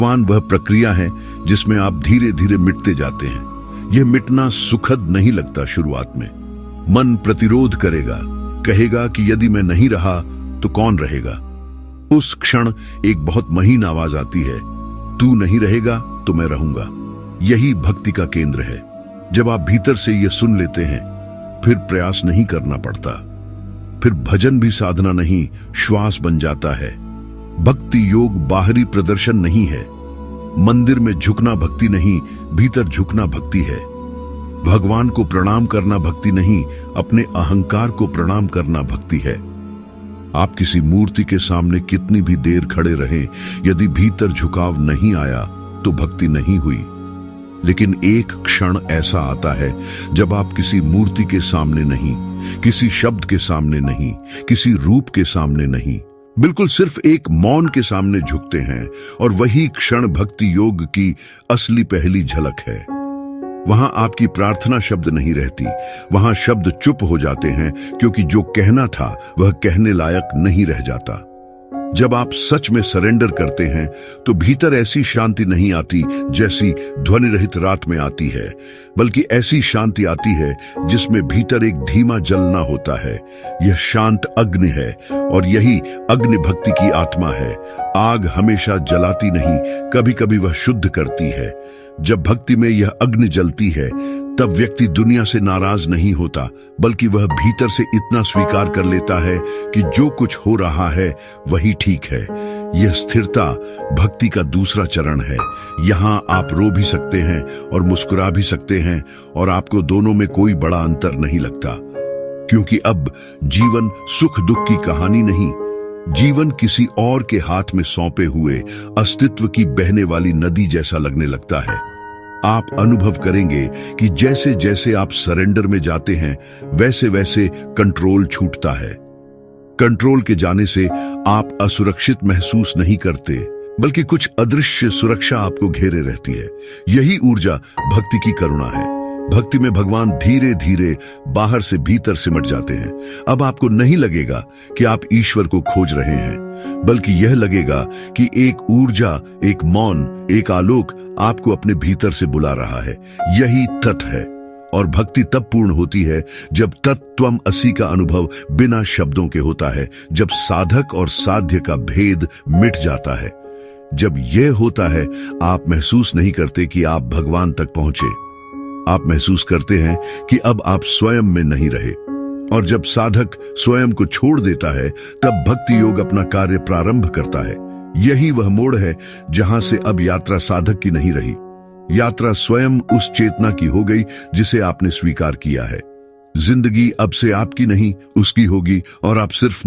भगवान वह प्रक्रिया है जिसमें आप धीरे धीरे मिटते जाते हैं। यह मिटना सुखद नहीं लगता शुरुआत में। मन प्रतिरोध करेगा, कहेगा कि यदि मैं नहीं रहा तो कौन रहेगा। उस क्षण एक बहुत महीन आवाज आती है, तू नहीं रहेगा तो मैं रहूंगा। यही भक्ति का केंद्र है। जब आप भीतर से यह सुन लेते हैं, फिर प्रयास नहीं करना पड़ता। फिर भजन भी साधना नहीं, श्वास बन जाता है। भक्ति योग बाहरी प्रदर्शन नहीं है। मंदिर में झुकना भक्ति नहीं, भीतर झुकना भक्ति है। भगवान को प्रणाम करना भक्ति नहीं, अपने अहंकार को प्रणाम करना भक्ति है। आप किसी मूर्ति के सामने कितनी भी देर खड़े रहें, यदि भीतर झुकाव नहीं आया तो भक्ति नहीं हुई। लेकिन एक क्षण ऐसा आता है जब आप किसी मूर्ति के सामने नहीं, किसी शब्द के सामने नहीं, किसी रूप के सामने नहीं, बिल्कुल सिर्फ एक मौन के सामने झुकते हैं। और वही क्षण भक्ति योग की असली पहली झलक है। वहां आपकी प्रार्थना शब्द नहीं रहती, वहां शब्द चुप हो जाते हैं, क्योंकि जो कहना था वह कहने लायक नहीं रह जाता। जब आप सच में सरेंडर करते हैं तो भीतर ऐसी शांति नहीं आती जैसी ध्वनि रहित रात में आती है, बल्कि ऐसी शांति आती है जिसमें भीतर एक धीमा जलना होता है। यह शांत अग्नि है, और यही अग्नि भक्ति की आत्मा है। आग हमेशा जलाती नहीं, कभी कभी वह शुद्ध करती है। जब भक्ति में यह अग्नि जलती है, तब व्यक्ति दुनिया से नाराज नहीं होता, बल्कि वह भीतर से इतना स्वीकार कर लेता है कि जो कुछ हो रहा है वही ठीक है। यह स्थिरता भक्ति का दूसरा चरण है। यहाँ आप रो भी सकते हैं और मुस्कुरा भी सकते हैं, और आपको दोनों में कोई बड़ा अंतर नहीं लगता, क्योंकि अब जीवन सुख दुख की कहानी नहीं, जीवन किसी और के हाथ में सौंपे हुए अस्तित्व की बहने वाली नदी जैसा लगने लगता है। आप अनुभव करेंगे कि जैसे जैसे आप सरेंडर में जाते हैं, वैसे वैसे कंट्रोल छूटता है। कंट्रोल के जाने से आप असुरक्षित महसूस नहीं करते, बल्कि कुछ अदृश्य सुरक्षा आपको घेरे रहती है। यही ऊर्जा भक्ति की करुणा है। भक्ति में भगवान धीरे धीरे बाहर से भीतर सिमट जाते हैं। अब आपको नहीं लगेगा कि आप ईश्वर को खोज रहे हैं, बल्कि यह लगेगा कि एक ऊर्जा, एक मौन, एक आलोक आपको अपने भीतर से बुला रहा है। यही तत् है। और भक्ति तब पूर्ण होती है जब तत्त्वम असि का अनुभव बिना शब्दों के होता है, जब साधक और साध्य का भेद मिट जाता है। जब यह होता है, आप महसूस नहीं करते कि आप भगवान तक पहुंचे। आप महसूस करते हैं कि अब आप स्वयं में नहीं रहे। और जब साधक स्वयं को छोड़ देता है, तब भक्ति योग अपना कार्य प्रारंभ करता है। यही वह मोड़ है जहां से अब यात्रा साधक की नहीं रही, यात्रा स्वयं उस चेतना की हो गई जिसे आपने स्वीकार किया है। जिंदगी अब से आपकी नहीं, उसकी होगी, और आप सिर्फ